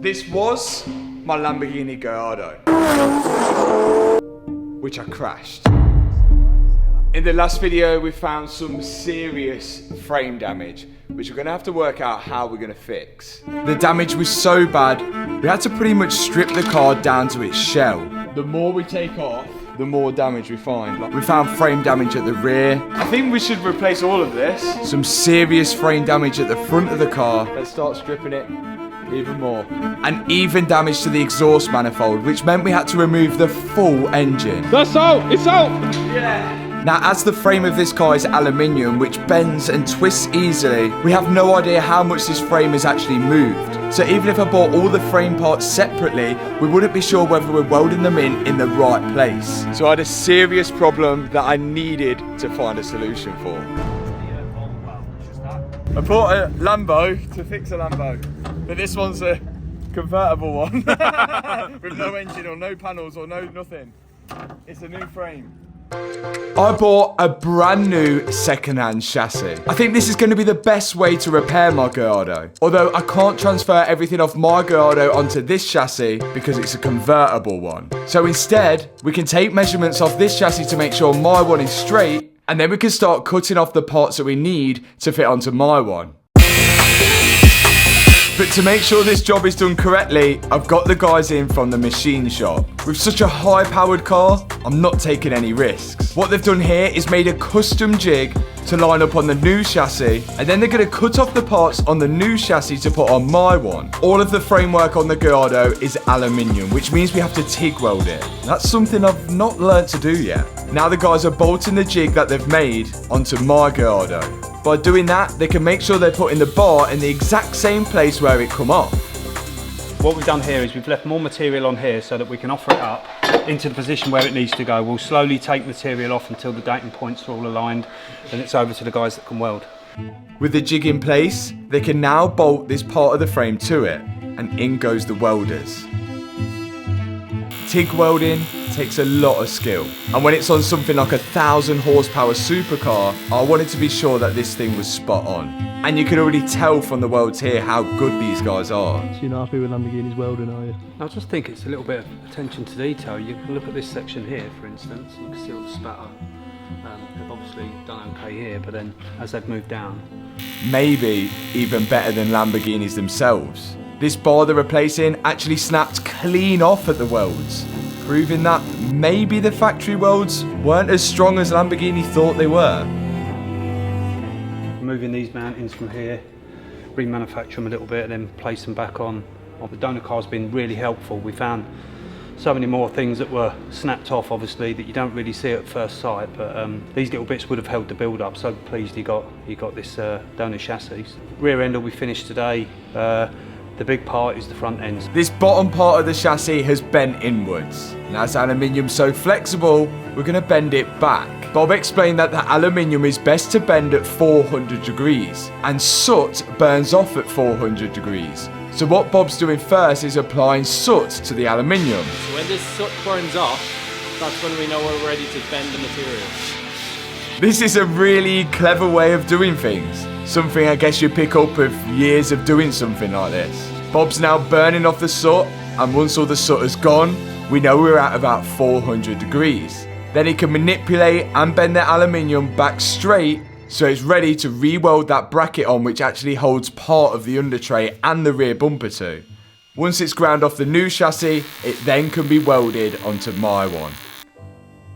This was my Lamborghini Gallardo, which I crashed. In the last video, we found some serious frame damage, which we're gonna have to work out how we're gonna fix. The damage was so bad, we had to pretty much strip the car down to its shell. The more we take off, the more damage we find. We found frame damage at the rear. I think we should replace all of this. Some serious frame damage at the front of the car. Let's start stripping it even more. And even damage to the exhaust manifold, which meant we had to remove the full engine. That's out! It's out! Yeah. Now, as the frame of this car is aluminium, which bends and twists easily, we have no idea how much this frame has actually moved. So even if I bought all the frame parts separately, we wouldn't be sure whether we're welding them in the right place. So I had a serious problem that I needed to find a solution for. I bought a Lambo to fix a Lambo, but this one's a convertible one with no engine or no panels or no nothing. It's a new frame. I bought a brand new second-hand chassis. I think this is going to be the best way to repair my Gallardo. Although I can't transfer everything off my Gallardo onto this chassis because it's a convertible one. So instead, we can take measurements off this chassis to make sure my one is straight, and then we can start cutting off the parts that we need to fit onto my one. But to make sure this job is done correctly, I've got the guys in from the machine shop. With such a high-powered car, I'm not taking any risks. What they've done here is made a custom jig to line up on the new chassis, and then they're going to cut off the parts on the new chassis to put on my one. All of the framework on the Gallardo is aluminium, which means we have to TIG weld it. That's something I've not learnt to do yet. Now the guys are bolting the jig that they've made onto my Gallardo. By doing that, they can make sure they're putting the bar in the exact same place where it come off. What we've done here is we've left more material on here so that we can offer it up into the position where it needs to go. We'll slowly take material off until the dating points are all aligned, and it's over to the guys that can weld. With the jig in place, they can now bolt this part of the frame to it, and in goes the welders. TIG welding takes a lot of skill, and when it's on something like a 1,000 horsepower supercar, I wanted to be sure that this thing was spot on. And you can already tell from the welds here how good these guys are. So you're not happy with Lamborghini's welding, are you? I just think it's a little bit of attention to detail. You can look at this section here, for instance, you can see all the spatter. They've obviously done okay here, but then as they've moved down. Maybe even better than Lamborghinis themselves. This bar they're replacing actually snapped clean off at the welds, proving that maybe the factory welds weren't as strong as Lamborghini thought they were. Removing these mountings from here, remanufacture them a little bit and then place them back on. The donor car's been really helpful. We found so many more things that were snapped off, obviously, that you don't really see at first sight, but these little bits would have held the build up. So pleased he got this donor chassis. Rear end will be finished today. The big part is the front end. This bottom part of the chassis has bent inwards. And as aluminium's so flexible, we're going to bend it back. Bob explained that the aluminium is best to bend at 400 degrees, and soot burns off at 400 degrees. So what Bob's doing first is applying soot to the aluminium. So when this soot burns off, that's when we know we're ready to bend the material. This is a really clever way of doing things. Something I guess you pick up with years of doing something like this. Bob's now burning off the soot, and once all the soot has gone, we know we're at about 400 degrees. Then he can manipulate and bend the aluminium back straight so it's ready to re-weld that bracket on, which actually holds part of the under tray and the rear bumper too. Once it's ground off the new chassis, it then can be welded onto my one.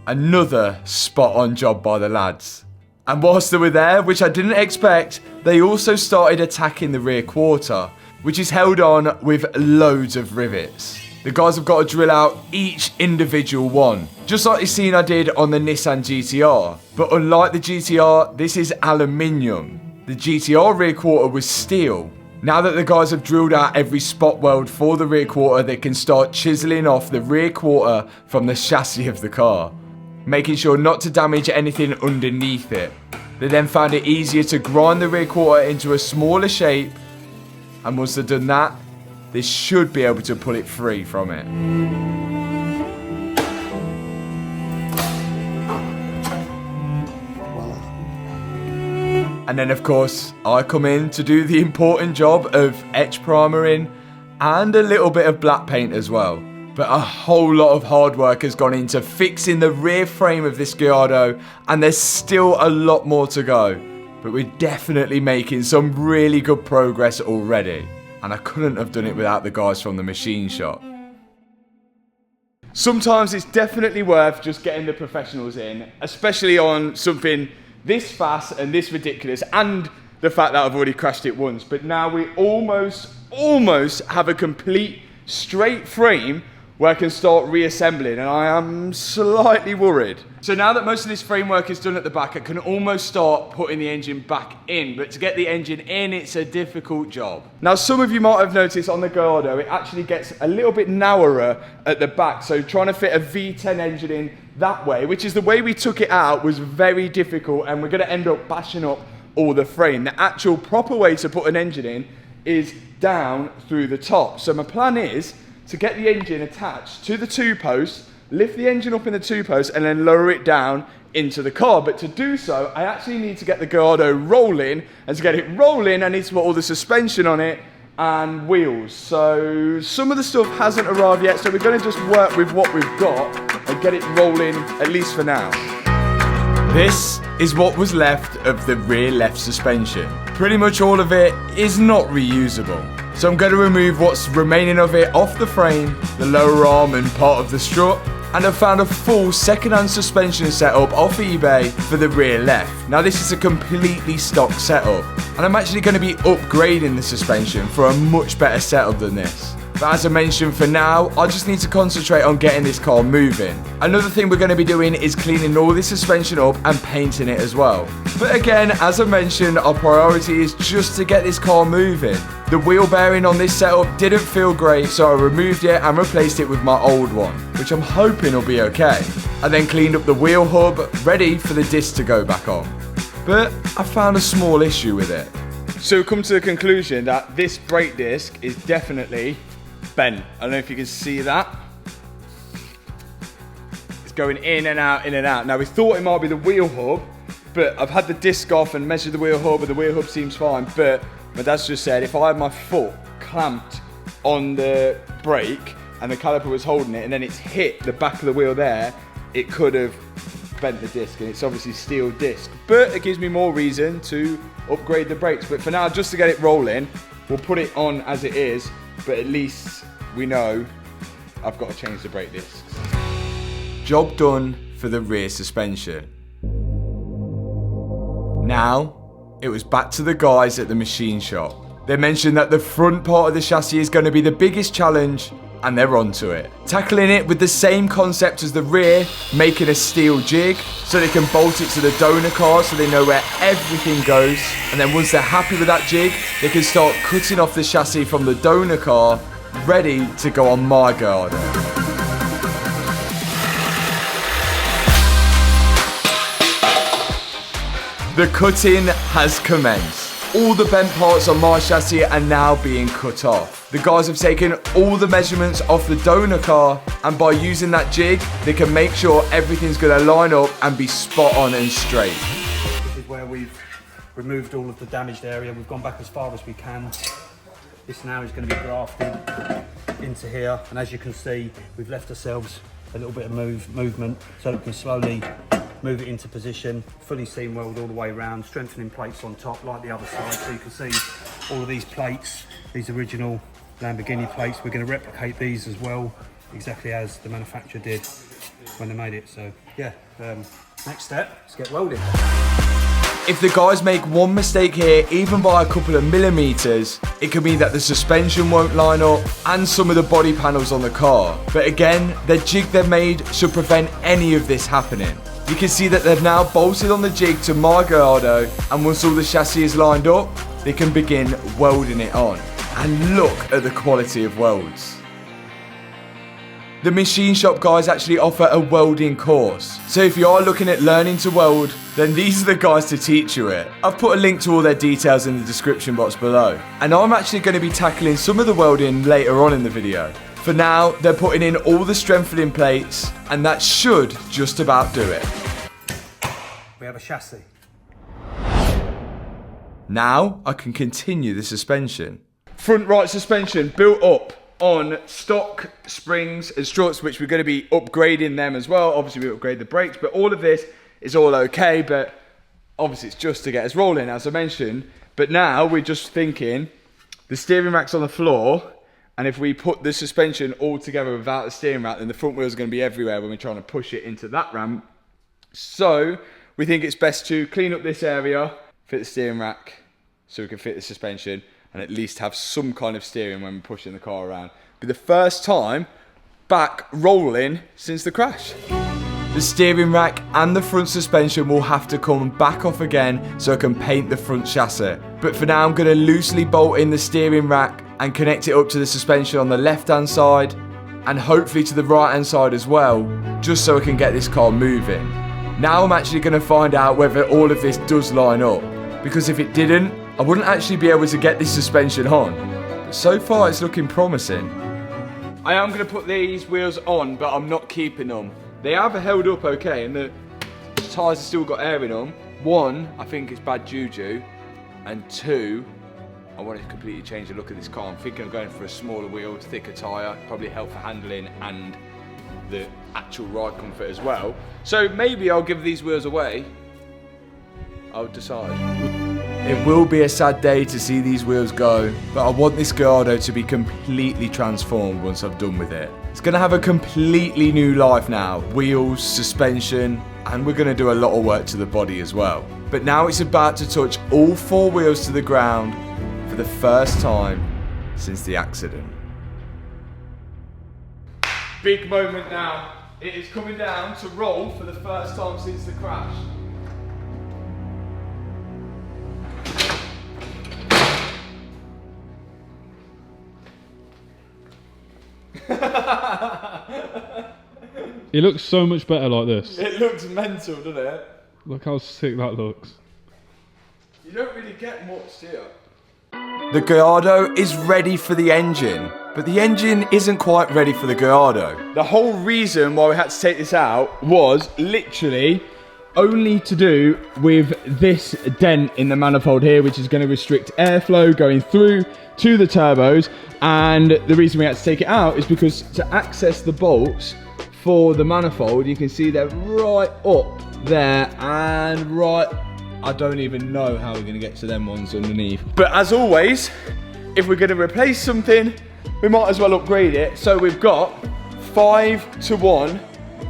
Another spot on job by the lads. And whilst they were there, which I didn't expect, they also started attacking the rear quarter, which is held on with loads of rivets. The guys have got to drill out each individual one, just like the scene I did on the Nissan GTR. But unlike the GTR, this is aluminium. The GTR rear quarter was steel. Now that the guys have drilled out every spot weld for the rear quarter, they can start chiseling off the rear quarter from the chassis of the car, making sure not to damage anything underneath it. They then found it easier to grind the rear quarter into a smaller shape, and once they've done that, they should be able to pull it free from it. And then of course, I come in to do the important job of etch primering and a little bit of black paint as well. But a whole lot of hard work has gone into fixing the rear frame of this Gallardo, and there's still a lot more to go. But we're definitely making some really good progress already. And I couldn't have done it without the guys from the machine shop. Sometimes it's definitely worth just getting the professionals in, especially on something this fast and this ridiculous, and the fact that I've already crashed it once. But now we almost have a complete straight frame where I can start reassembling, and I am slightly worried. So now that most of this framework is done at the back, I can almost start putting the engine back in, but to get the engine in, it's a difficult job. Now, some of you might have noticed on the Gallardo, it actually gets a little bit narrower at the back, so trying to fit a V10 engine in that way, which is the way we took it out, was very difficult, and we're gonna end up bashing up all the frame. The actual proper way to put an engine in is down through the top. So my plan is to get the engine attached to the two posts, lift the engine up in the two posts, and then lower it down into the car. But to do so, I actually need to get the Gallardo rolling, and to get it rolling, I need to put all the suspension on it and wheels. So some of the stuff hasn't arrived yet, so we're going to just work with what we've got and get it rolling, at least for now. This is what was left of the rear left suspension. Pretty much all of it is not reusable. So I'm going to remove what's remaining of it off the frame, the lower arm and part of the strut, and I've found a full second-hand suspension setup off eBay for the rear left. Now this is a completely stock setup, and I'm actually going to be upgrading the suspension for a much better setup than this. But as I mentioned, for now, I just need to concentrate on getting this car moving. Another thing we're going to be doing is cleaning all this suspension up and painting it as well. But again, as I mentioned, our priority is just to get this car moving. The wheel bearing on this setup didn't feel great, so I removed it and replaced it with my old one, which I'm hoping will be okay. I then cleaned up the wheel hub, ready for the disc to go back on. But I found a small issue with it. So we've come to the conclusion that this brake disc is definitely bent. I don't know if you can see that. It's going in and out, in and out. Now we thought it might be the wheel hub, but I've had the disc off and measured the wheel hub, and the wheel hub seems fine. But my dad's just said if I had my foot clamped on the brake and the caliper was holding it and then it's hit the back of the wheel there, it could have bent the disc, and it's obviously steel disc. But it gives me more reason to upgrade the brakes. But for now, just to get it rolling, we'll put it on as it is, but at least we know I've got to change the brake discs. Job done for the rear suspension. Now, it was back to the guys at the machine shop. They mentioned that the front part of the chassis is going to be the biggest challenge, and they're onto it. Tackling it with the same concept as the rear, making a steel jig so they can bolt it to the donor car so they know where everything goes. And then once they're happy with that jig, they can start cutting off the chassis from the donor car, ready to go on my Gallardo. The cutting has commenced. All the bent parts on my chassis are now being cut off. The guys have taken all the measurements off the donor car, and by using that jig, they can make sure everything's going to line up and be spot on and straight. This is where we've removed all of the damaged area. We've gone back as far as we can. This now is going to be grafted into here, and as you can see, we've left ourselves a little bit of movement so that we can slowly move it into position, fully seam weld all the way around, strengthening plates on top like the other side. So you can see all of these plates, these original Lamborghini plates, we're going to replicate these as well, exactly as the manufacturer did when they made it. So yeah, next step, let's get welding. If the guys make one mistake here, even by a couple of millimeters, it could mean that the suspension won't line up and some of the body panels on the car. But again, the jig they've made should prevent any of this happening. You can see that they've now bolted on the jig to my Gallardo, and once all the chassis is lined up, they can begin welding it on. And look at the quality of welds. The machine shop guys actually offer a welding course. So if you are looking at learning to weld, then these are the guys to teach you it. I've put a link to all their details in the description box below. And I'm actually going to be tackling some of the welding later on in the video. For now, they're putting in all the strengthening plates, and that should just about do it. We have a chassis. Now I can continue the suspension. front right suspension built up on stock springs and struts, which we're going to be upgrading them as well. Obviously, we upgrade the brakes, but all of this is all okay. But obviously, it's just to get us rolling, as I mentioned. But now we're just thinking the steering rack's on the floor, and if we put the suspension all together without the steering rack, then the front wheels are going to be everywhere when we're trying to push it into that ramp. So we think it's best to clean up this area, fit the steering rack so we can fit the suspension, and at least have some kind of steering when we're pushing the car around. Be the first time back rolling since the crash. The steering rack and the front suspension will have to come back off again so I can paint the front chassis. But for now, I'm going to loosely bolt in the steering rack and connect it up to the suspension on the left hand side and hopefully to the right hand side as well, just so I can get this car moving. Now I'm actually going to find out whether all of this does line up, because if it didn't, I wouldn't actually be able to get this suspension on. But so far it's looking promising. I am going to put these wheels on, but I'm not keeping them. They have held up okay, and the tyres have still got air in them. One, I think it's bad juju, and two, I want to completely change the look of this car. I'm thinking of going for a smaller wheel, thicker tyre, probably help for handling and the actual ride comfort as well. So maybe I'll give these wheels away. I'll decide. It will be a sad day to see these wheels go, but I want this Gallardo to be completely transformed once I've done with it. It's going to have a completely new life now. Wheels, suspension, and we're going to do a lot of work to the body as well. But now it's about to touch all four wheels to the ground for the first time since the accident. Big moment now. It is coming down to roll for the first time since the crash. It looks so much better like this. It looks mental, doesn't it? Look how sick that looks. You don't really get much, do you? The Gallardo is ready for the engine, but the engine isn't quite ready for the Gallardo. The whole reason why we had to take this out was literally only to do with this dent in the manifold here, which is going to restrict airflow going through to the turbos. And the reason we had to take it out is because to access the bolts for the manifold, you can see they're right up there and right, I don't even know how we're going to get to them ones underneath. But as always, if we're going to replace something, we might as well upgrade it. So we've got 5-to-1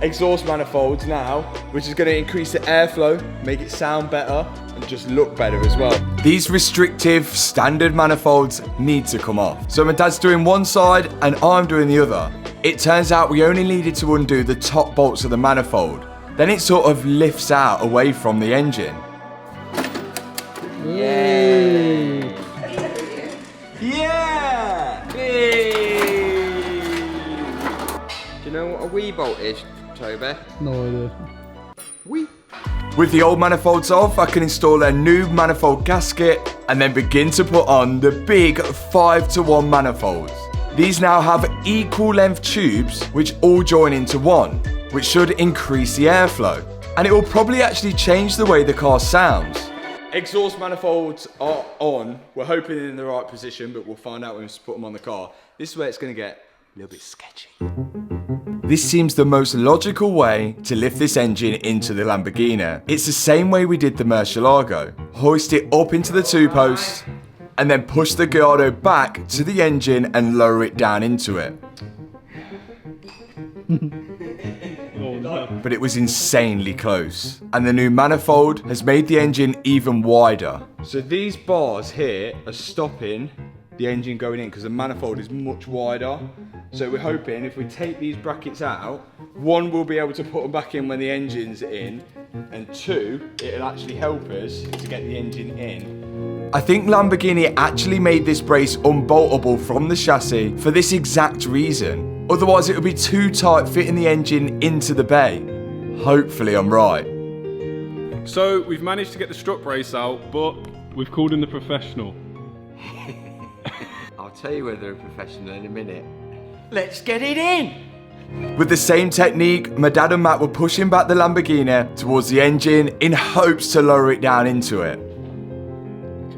exhaust manifolds now, which is going to increase the airflow, make it sound better, and just look better as well. These restrictive standard manifolds need to come off. So my dad's doing one side and I'm doing the other. It turns out we only needed to undo the top bolts of the manifold. Then it sort of lifts out away from the engine. Yay! Yeah! Hey! Do you know what a wee bolt is, Toby? No idea. Wee. With the old manifolds off, I can install a new manifold gasket and then begin to put on the big 5-to-1 manifolds. These now have equal length tubes which all join into one, which should increase the airflow. And it will probably actually change the way the car sounds. Exhaust manifolds are on. We're hoping in the right position, but we'll find out when we put them on the car. This is where it's going to get a little bit sketchy. This seems the most logical way to lift this engine into the Lamborghini. It's the same way we did the Murcielago. Hoist it up into the two posts and then push the Gallardo back to the engine and lower it down into it. Oh no. But it was insanely close. And the new manifold has made the engine even wider. So these bars here are stopping the engine going in because the manifold is much wider. So we're hoping if we take these brackets out, one, we'll be able to put them back in when the engine's in, and two, it'll actually help us to get the engine in. I think Lamborghini actually made this brace unboltable from the chassis for this exact reason. Otherwise it would be too tight fitting the engine into the bay. Hopefully I'm right. So we've managed to get the strut brace out, but we've called in the professional. I'll tell you whether they're a professional in a minute. Let's get it in! With the same technique, my dad and Matt were pushing back the Lamborghini towards the engine in hopes to lower it down into it.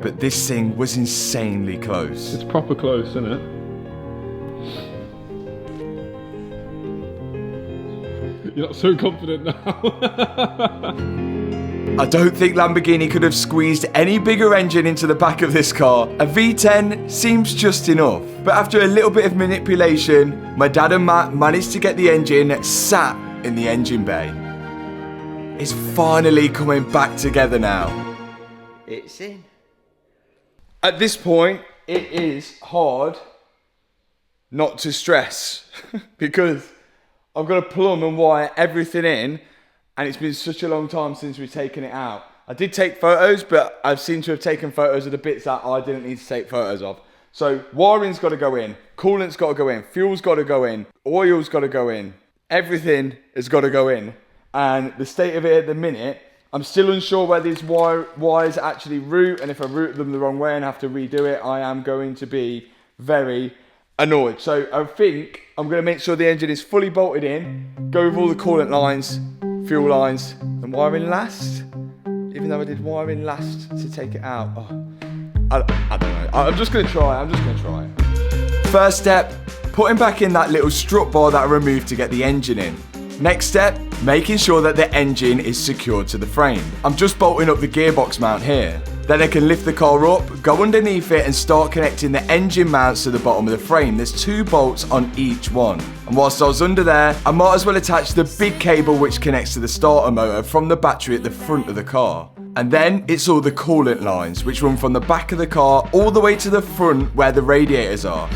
but this thing was insanely close. It's proper close, isn't it? You're not so confident now. I don't think Lamborghini could have squeezed any bigger engine into the back of this car. A V10 seems just enough. But after a little bit of manipulation, my dad and Matt managed to get the engine sat in the engine bay. It's finally coming back together now. It's in. At this point, it is hard not to stress because I've got to plumb and wire everything in, and it's been such a long time since we've taken it out. I did take photos, but I've seemed to have taken photos of the bits that I didn't need to take photos of. So wiring's got to go in, coolant's got to go in, fuel's got to go in, oil's got to go in, everything has got to go in. And the state of it at the minute, I'm still unsure where these wires actually route, and if I route them the wrong way and have to redo it, I am going to be very annoyed. So I think I'm going to make sure the engine is fully bolted in, go with all the coolant lines, fuel lines, and wiring last. Even though I did wiring last to take it out. Oh, I don't know. I'm just going to try it. First step, putting back in that little strut bar that I removed to get the engine in. Next step, making sure that the engine is secured to the frame. I'm just bolting up the gearbox mount here. Then I can lift the car up, go underneath it and start connecting the engine mounts to the bottom of the frame. There's 2 bolts on each one. And whilst I was under there, I might as well attach the big cable which connects to the starter motor from the battery at the front of the car. And then it's all the coolant lines which run from the back of the car all the way to the front where the radiators are.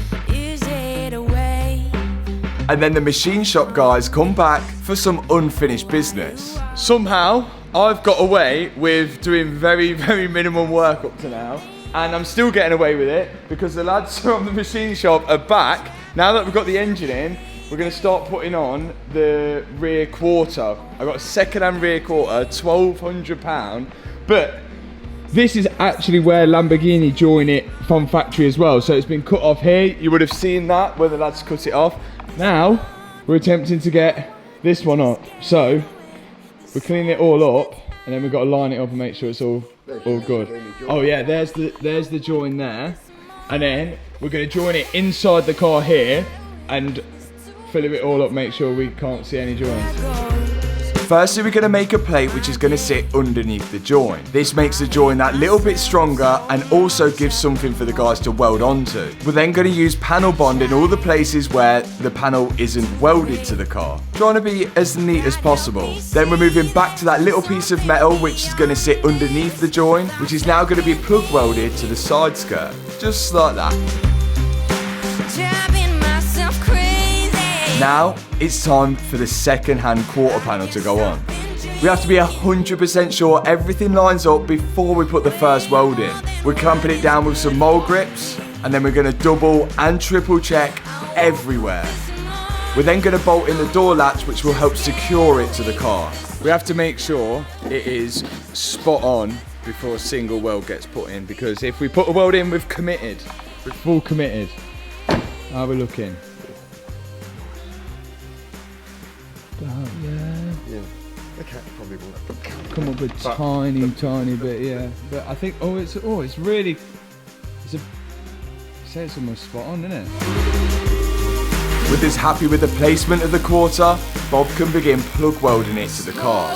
And then the machine shop guys come back for some unfinished business. Somehow, I've got away with doing very, very minimum work up to now. And I'm still getting away with it because the lads from the machine shop are back. Now that we've got the engine in, we're going to start putting on the rear quarter. I've got a second-hand rear quarter, £1,200. But this is actually where Lamborghini join it from factory as well. So it's been cut off here. You would have seen that where the lads cut it off. Now, we're attempting to get this one up. So, we're cleaning it all up, and then we've got to line it up and make sure it's all good. Oh yeah, there's the join there. And then, we're going to join it inside the car here, and fill it all up, make sure we can't see any joints. Firstly, we're going to make a plate which is going to sit underneath the join. This makes the join that little bit stronger and also gives something for the guys to weld onto. We're then going to use panel bond in all the places where the panel isn't welded to the car, trying to be as neat as possible. Then we're moving back to that little piece of metal which is going to sit underneath the join, which is now going to be plug welded to the side skirt, just like that. Now, it's time for the second-hand quarter panel to go on. We have to be 100% sure everything lines up before we put the first weld in. We're clamping it down with some mole grips, and then we're going to double and triple check everywhere. We're then going to bolt in the door latch, which will help secure it to the car. We have to make sure it is spot on before a single weld gets put in, because if we put a weld in, we've committed. We're full committed. How are we looking? Yeah. Okay, probably will. Come up a tiny bit, yeah. But I think, it's really, say it's almost spot on, isn't it? With this happy with the placement of the quarter, Bob can begin plug welding it to the car.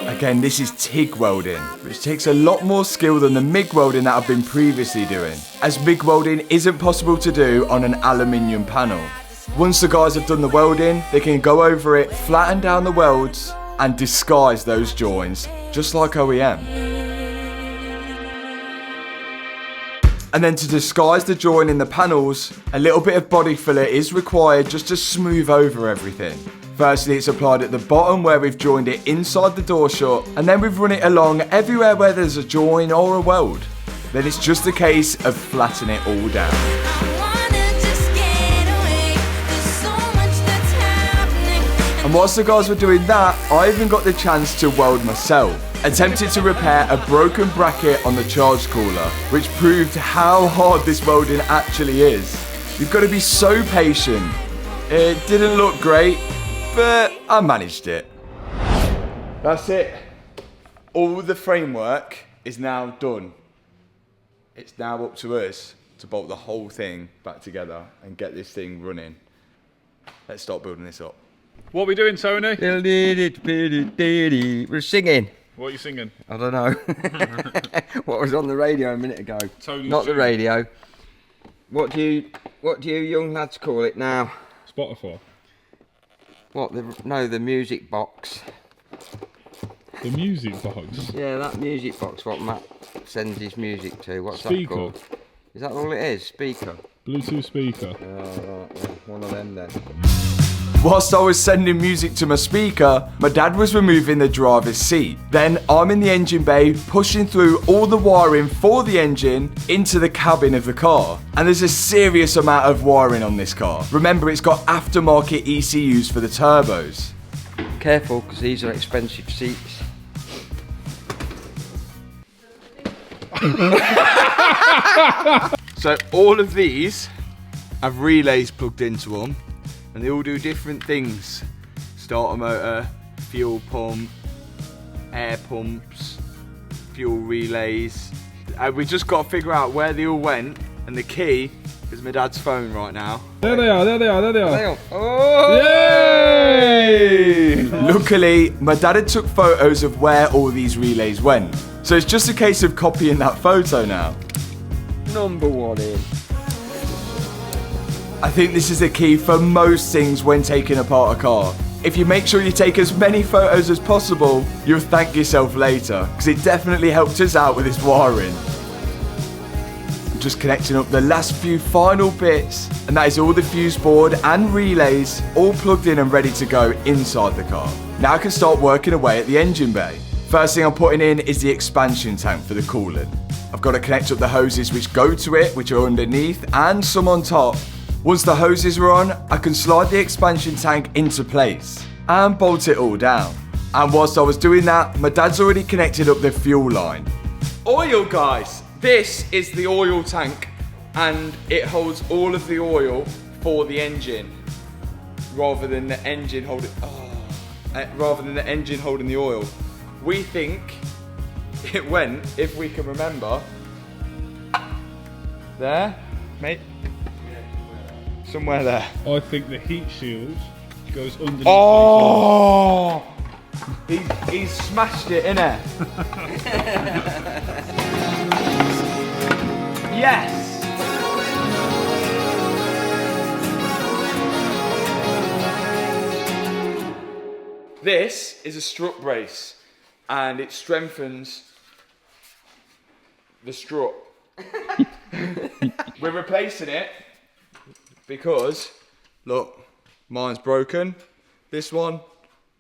Again, this is TIG welding, which takes a lot more skill than the MIG welding that I've been previously doing, as MIG welding isn't possible to do on an aluminium panel. Once the guys have done the welding, they can go over it, flatten down the welds, and disguise those joins, just like OEM. And then to disguise the join in the panels, a little bit of body filler is required just to smooth over everything. Firstly, it's applied at the bottom where we've joined it inside the door shut, and then we've run it along everywhere where there's a join or a weld. Then it's just a case of flattening it all down. And whilst the guys were doing that, I even got the chance to weld myself. Attempted to repair a broken bracket on the charge cooler, which proved how hard this welding actually is. You've got to be so patient. It didn't look great, but I managed it. That's it. all the framework is now done. It's now up to us to bolt the whole thing back together and get this thing running. Let's start building this up. What are we doing, Tony? We're singing. What are you singing? I don't know. What was on the radio a minute ago? Tony's Not the singing. radio. What do you young lads call it now? Spotify. What? The music box. The music box. Yeah, that music box. What Matt sends his music to. What's that Speaker. called? Is that all it is? Speaker. Bluetooth speaker. Oh, right, yeah. One of them then. Whilst I was sending music to my speaker, my dad was removing the driver's seat. Then I'm in the engine bay pushing through all the wiring for the engine into the cabin of the car. And there's a serious amount of wiring on this car. Remember, it's got aftermarket ECUs for the turbos. Careful, because these are expensive seats. So all of these have relays plugged into them, and they all do different things. Starter motor, fuel pump, air pumps, fuel relays. We just got to figure out where they all went, and the key is my dad's phone right now. There they are, there they are, there they are. Oh! Yay! Luckily, my dad had took photos of where all these relays went. So it's just a case of copying that photo now. Number one in. I think this is the key for most things when taking apart a car. If you make sure you take as many photos as possible, you'll thank yourself later, because it definitely helped us out with this wiring. I'm just connecting up the last few final bits, and that is all the fuse board and relays all plugged in and ready to go inside the car. Now I can start working away at the engine bay. First thing I'm putting in is the expansion tank for the coolant. I've got to connect up the hoses which go to it, which are underneath, and some on top. Once the hoses are on, I can slide the expansion tank into place and bolt it all down. And whilst I was doing that, my dad's already connected up the fuel line. Oil, guys! This is the oil tank, and it holds all of the oil for the engine, rather than the engine holding the oil. We think it went, if we can remember, there, mate. Somewhere there. I think the heat shield goes underneath. Oh! He's smashed it, innit? Yes! This is a strut brace, and it strengthens the strut. We're replacing it because, look, mine's broken. This one,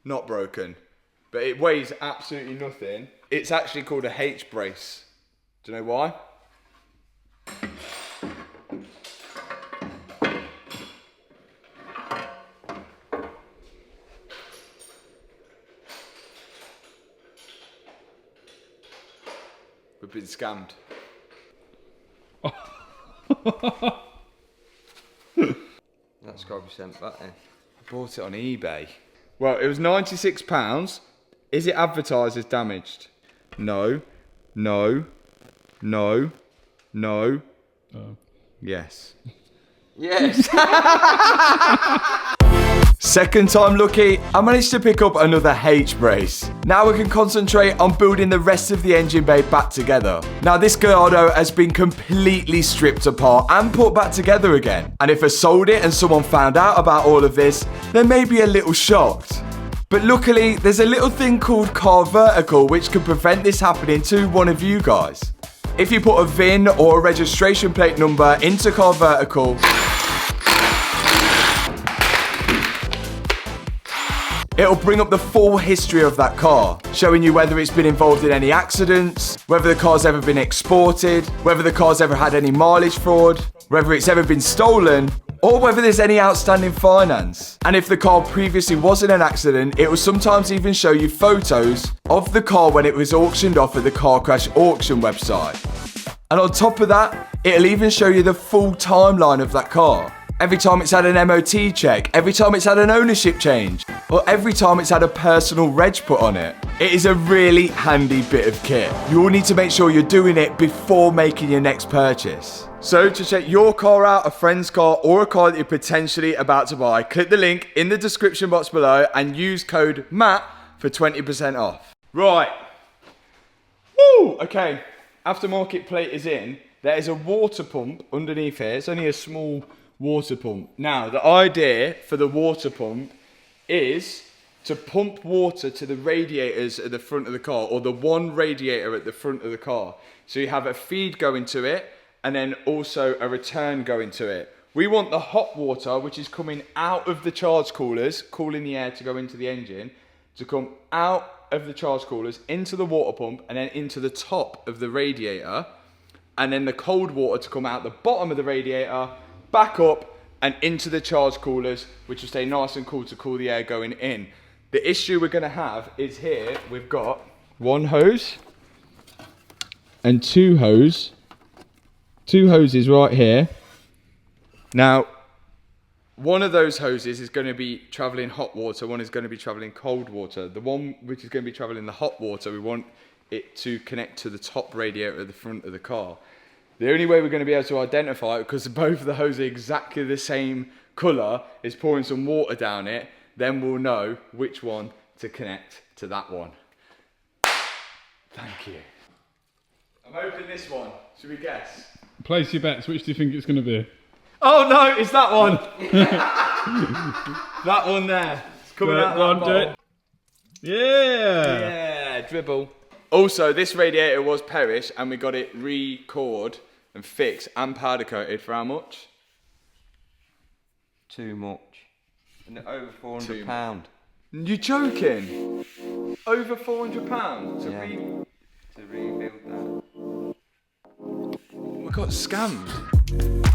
not broken. But it weighs absolutely nothing. It's actually called a H brace. Do you know why? We've been scammed. That's got to be sent back then. I bought it on eBay. Well, it was £96. Is it advertised as damaged? No. No. No. No. Yes. Yes. Second time lucky, I managed to pick up another H brace. Now we can concentrate on building the rest of the engine bay back together. Now this gallardo has been completely stripped apart and put back together again. And if I sold it and someone found out about all of this, they may be a little shocked. But luckily, there's a little thing called car vertical which can prevent this happening to one of you guys. If you put a VIN or a registration plate number into car vertical, it'll bring up the full history of that car, showing you whether it's been involved in any accidents, whether the car's ever been exported, whether the car's ever had any mileage fraud, whether it's ever been stolen, or whether there's any outstanding finance. And if the car previously was in an accident, it will sometimes even show you photos of the car when it was auctioned off at the car crash auction website. And on top of that, it'll even show you the full timeline of that car. Every time it's had an MOT check, every time it's had an ownership change, or every time it's had a personal reg put on it. It is a really handy bit of kit. You all need to make sure you're doing it before making your next purchase. So to check your car out, a friend's car, or a car that you're potentially about to buy, click the link in the description box below and use code MATT for 20% off. Right. Woo! Okay, aftermarket plate is in. There is a water pump underneath here. It's only a small water pump. Now, the idea for the water pump is to pump water to the radiators at the front of the car, or the one radiator at the front of the car. So you have a feed going to it, and then also a return going to it. We want the hot water, which is coming out of the charge coolers, cooling the air to go into the engine, to come out of the charge coolers into the water pump and then into the top of the radiator, and then the cold water to come out the bottom of the radiator, back up and into the charge coolers, which will stay nice and cool to cool the air going in. The issue we're going to have is here we've got one hose and two hoses right here. Now, one of those hoses is going to be traveling hot water, one is going to be traveling cold water. The one which is going to be traveling the hot water, we want it to connect to the top radiator at the front of the car. The only way we're going to be able to identify it, because both of the hoses are exactly the same colour, is pouring some water down it, then we'll know which one to connect to that one. Thank you. I'm hoping this one. Should we guess? Place your bets. Which do you think it's going to be? Oh no, it's that one. That one there. It's coming out of that bottle. Yeah. Yeah, dribble. Also, this radiator was perished and we got it re-cored and fixed and powder coated for how much? Too much. And over £400. You're joking? Over £400 to rebuild that. We got scammed.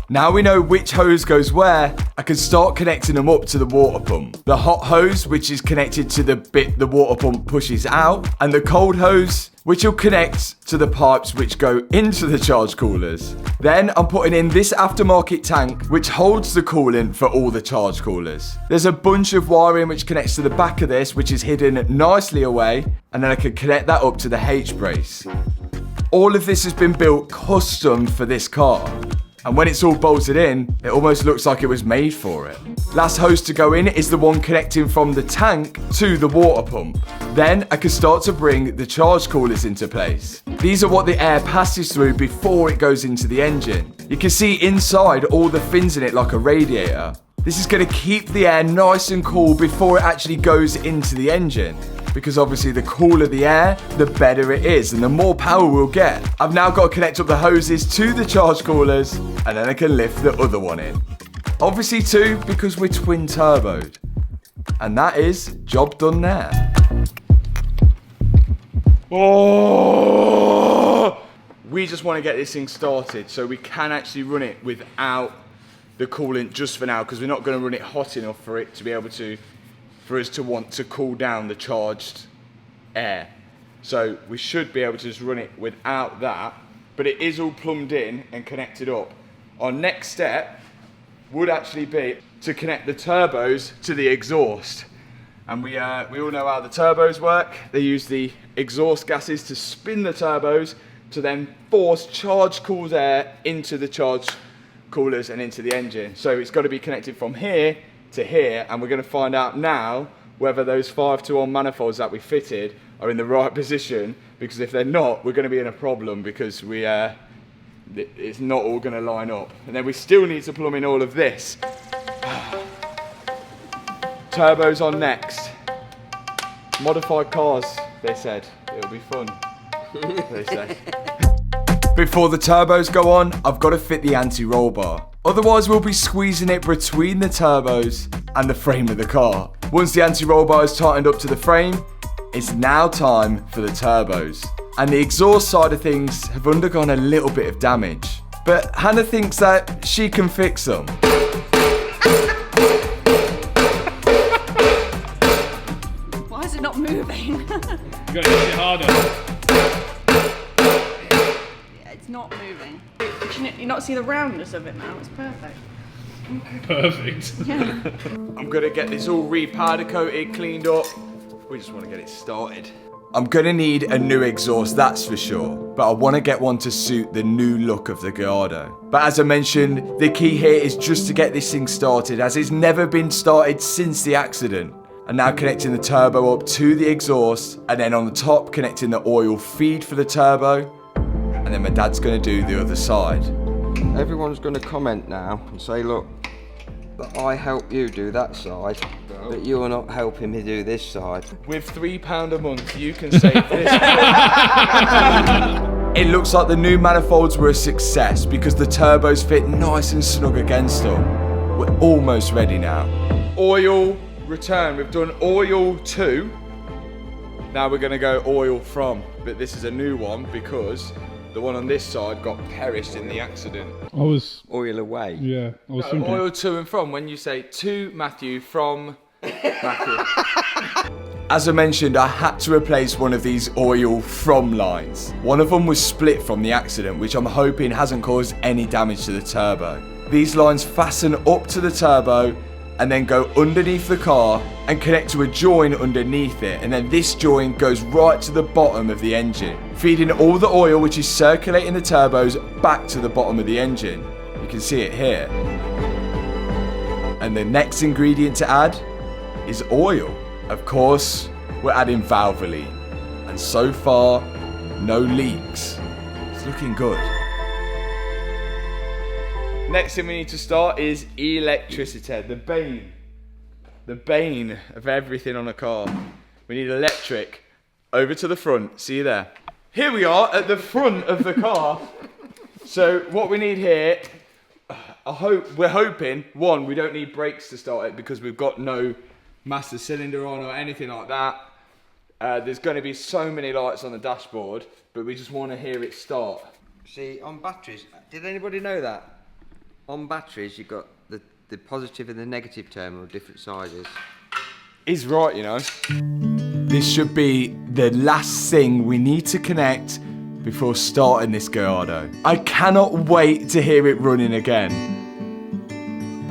Now we know which hose goes where, I can start connecting them up to the water pump. The hot hose, which is connected to the bit the water pump pushes out, and the cold hose, which will connect to the pipes which go into the charge coolers. Then I'm putting in this aftermarket tank, which holds the coolant for all the charge coolers. There's a bunch of wiring which connects to the back of this, which is hidden nicely away, and then I can connect that up to the H-brace. All of this has been built custom for this car. And when it's all bolted in, it almost looks like it was made for it. Last hose to go in is the one connecting from the tank to the water pump. Then I can start to bring the charge coolers into place. These are what the air passes through before it goes into the engine. You can see inside all the fins in it like a radiator. This is going to keep the air nice and cool before it actually goes into the engine. Because obviously the cooler the air, the better it is and the more power we'll get. I've now got to connect up the hoses to the charge coolers and then I can lift the other one in. Obviously too, because we're twin turboed. And that is job done there. Oh! We just want to get this thing started so we can actually run it without the coolant just for now, because we're not going to run it hot enough for it to be able to, for us to want to cool down the charged air. So we should be able to just run it without that, but it is all plumbed in and connected up. Our next step would actually be to connect the turbos to the exhaust. And we all know how the turbos work. They use the exhaust gases to spin the turbos to then force charged cooled air into the charge coolers and into the engine. So it's got to be connected from here to here, and we're going to find out now whether those 5-to-1 manifolds that we fitted are in the right position, because if they're not, we're going to be in a problem, because it's not all going to line up. And then we still need to plumb in all of this. Turbos on next. Modified cars, they said. It'll be fun, they said. Before the turbos go on, I've got to fit the anti-roll bar. Otherwise we'll be squeezing it between the turbos and the frame of the car. Once the anti-roll bar is tightened up to the frame, it's now time for the turbos. And the exhaust side of things have undergone a little bit of damage. But Hannah thinks that she can fix them. Why is it not moving? You gotta hit it harder. It's not moving. Can you not see the roundness of it now? It's perfect. Perfect. I'm gonna get this all re-powder coated, cleaned up. We just want to get it started. I'm gonna need a new exhaust, that's for sure, but I want to get one to suit the new look of the Gallardo. But as I mentioned, the key here is just to get this thing started, as it's never been started since the accident. And now connecting the turbo up to the exhaust, and then on the top connecting the oil feed for the turbo, and then my dad's gonna do the other side. Everyone's going to comment now and say, look, that I help you do that side, but you're not helping me do this side. With £3 a month, you can save this. It looks like the new manifolds were a success because the turbos fit nice and snug against them. We're almost ready now. Oil return. We've done oil to. Now we're going to go oil from. But this is a new one because the one on this side got perished in the accident. I was, Oil away. yeah, I was thinking. Oil to and from. When you say to Matthew, from Matthew. As I mentioned, I had to replace one of these oil from lines. One of them was split from the accident, which I'm hoping hasn't caused any damage to the turbo. These lines fasten up to the turbo and then go underneath the car and connect to a join underneath it, and then this join goes right to the bottom of the engine, feeding all the oil which is circulating the turbos back to the bottom of the engine. You can see it here. And the next ingredient to add is oil. Of course, we're adding Valvoline, and so far, no leaks. It's looking good. Next thing we need to start is electricity, the bane of everything on a car. We need electric. Over to the front, see you there. Here we are at the front of the car. So what we need here, we're hoping, one, we don't need brakes to start it because we've got no master cylinder on or anything like that. There's going to be so many lights on the dashboard, but we just want to hear it start. See, on batteries, did anybody know that? On batteries, you've got the positive and the negative terminal, different sizes. He's right, you know. This should be the last thing we need to connect before starting this Gallardo. I cannot wait to hear it running again.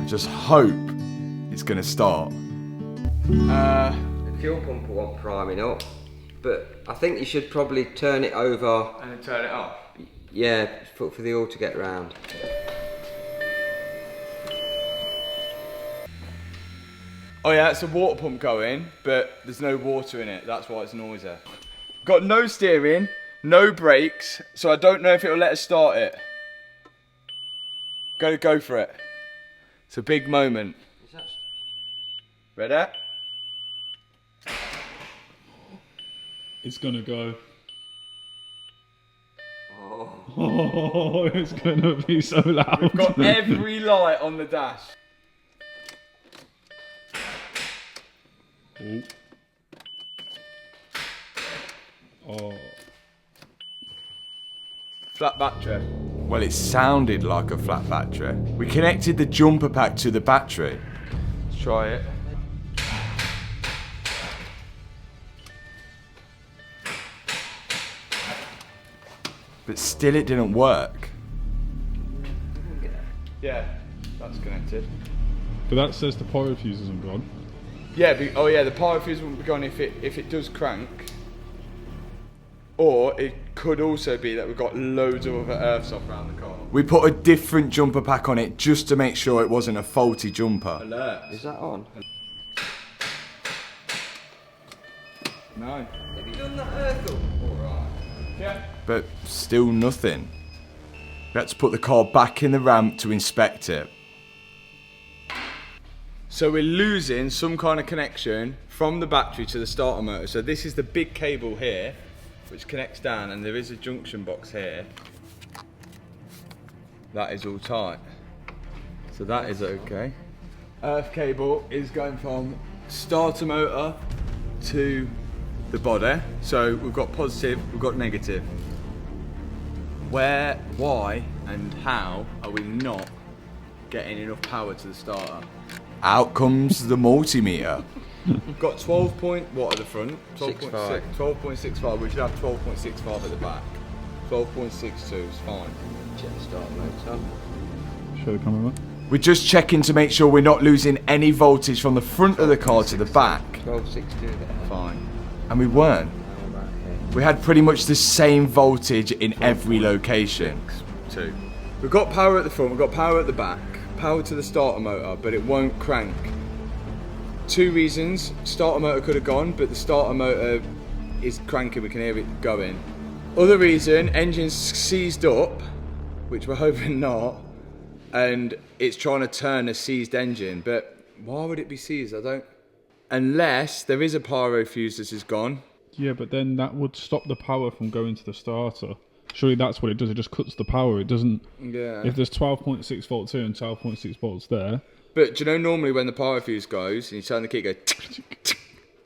I just hope it's going to start. The fuel pump will want priming up, but I think you should probably turn it over. And then turn it off. Yeah, for the oil to get round. Oh yeah, it's a water pump going, but there's no water in it. That's why it's noisy. Got no steering, no brakes, so I don't know if it'll let us start it. Go for it. It's a big moment. Ready? It's gonna go. Oh, it's gonna be so loud. We've got every light on the dash. Oh. Oh. Flat battery. Well, it sounded like a flat battery. We connected the jumper pack to the battery. Let's try it. But still it didn't work. Yeah, that's connected. But that says the pyro fuse isn't gone. Yeah, oh yeah, the pyro fuse won't be gone if it does crank. Or it could also be that we've got loads of other earths off around the car. We put a different jumper pack on it just to make sure it wasn't a faulty jumper. Alert. Is that on? No. Have you done that earth up? Alright. Yeah. But still nothing. We had to put the car back in the ramp to inspect it. So we're losing some kind of connection from the battery to the starter motor. So this is the big cable here, which connects down, and there is a junction box here. That is all tight. So that is okay. Earth cable is going from starter motor to the body. So we've got positive, we've got negative. Where, why, and how are we not getting enough power to the starter? Out comes the multimeter. We've got 12 point, what at the front? 12.6, 12.65, we should have 12.65 at the back. 12.62 is fine. Check the starter motor. Show the camera. We're just checking to make sure we're not losing any voltage from the front of the car to the back. 1260 there. Fine. And we weren't. We had pretty much the same voltage in every location. 2. We've got power at the front, we've got power at the back, power to the starter motor, but it won't crank. 2 reasons. Starter motor could have gone, but the starter motor is cranking, we can hear it going. Other reason, engine's seized up, which we're hoping not, and it's trying to turn a seized engine, but why would it be seized? I don't... Unless there is a pyro fuse that is gone. Yeah, but then that would stop the power from going to the starter. Surely that's what it does, it just cuts the power, it doesn't... Yeah. If there's 12.6 volts here and 12.6 volts there... But do you know normally when the pyro fuse goes, and you turn the key, it goes...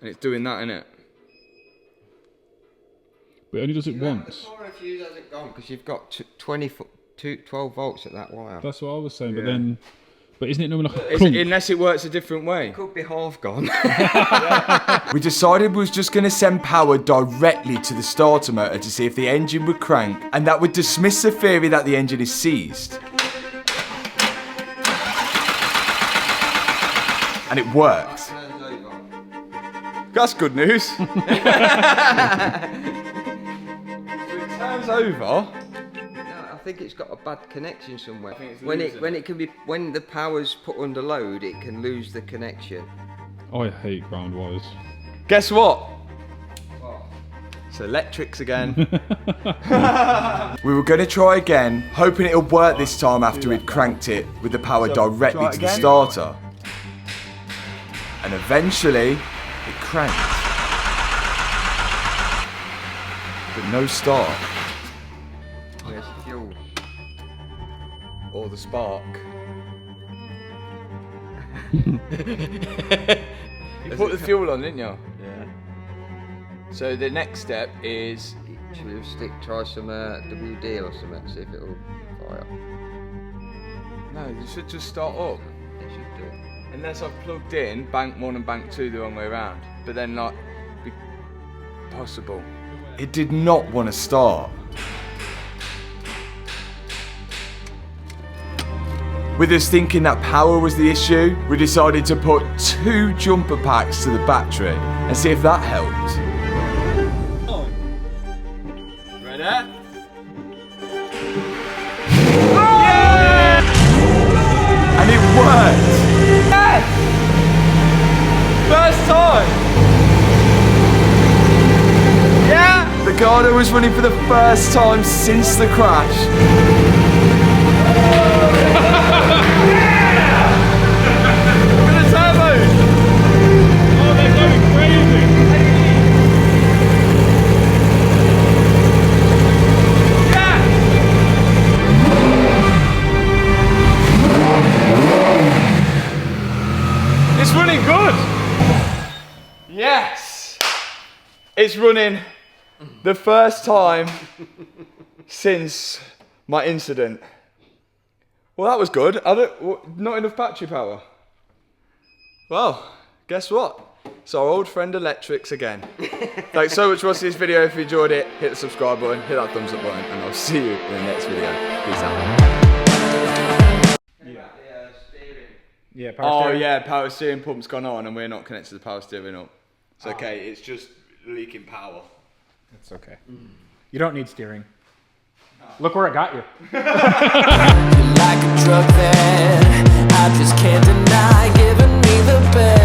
and it's doing that, innit? But it only does it once. The pyro fuse hasn't gone because you've got 12 volts at that wire. That's what I was saying, Yeah. but then... But isn't it normally like a crunch? Unless it works a different way. Could be half gone. We decided we was just going to send power directly to the starter motor to see if the engine would crank, and that would dismiss the theory that the engine is seized. And it worked. That's good news. So it turns over. I think it's got a bad connection somewhere. When the power's put under load, it can lose the connection. I hate ground wires. Guess what? It's electrics again. We were going to try again, hoping it'll work this time after we'd cranked it with the power directly to the starter. And eventually, it cranked. But no start. Where's the fuel? Or the spark. You put the fuel on, didn't you? Yeah. So the next step is... Should we try some WD or something, see if it'll fire? No, you should just start up. It should do. Unless I've plugged in bank 1 and bank 2 the wrong way around. But then not be possible. It did not want to start. With us thinking that power was the issue, we decided to put 2 jumper packs to the battery and see if that helped. Ready? Yeah! And it worked! Yes! First time! Yeah! The gallardo was running for the first time since the crash. Yes! It's running the first time since my incident. Well, that was good. Not enough battery power. Well, guess what? It's our old friend Electrics again. Thanks so much for watching this video. If you enjoyed it, hit the subscribe button, hit that thumbs up button, and I'll see you in the next video. Peace out. Yeah, power steering. Yeah, power steering pump's gone on and we're not connected to the power steering up. It's okay, it's just leaking power. It's okay. You don't need steering. Look where it got you. Like a drug that I just can't deny, giving me the best.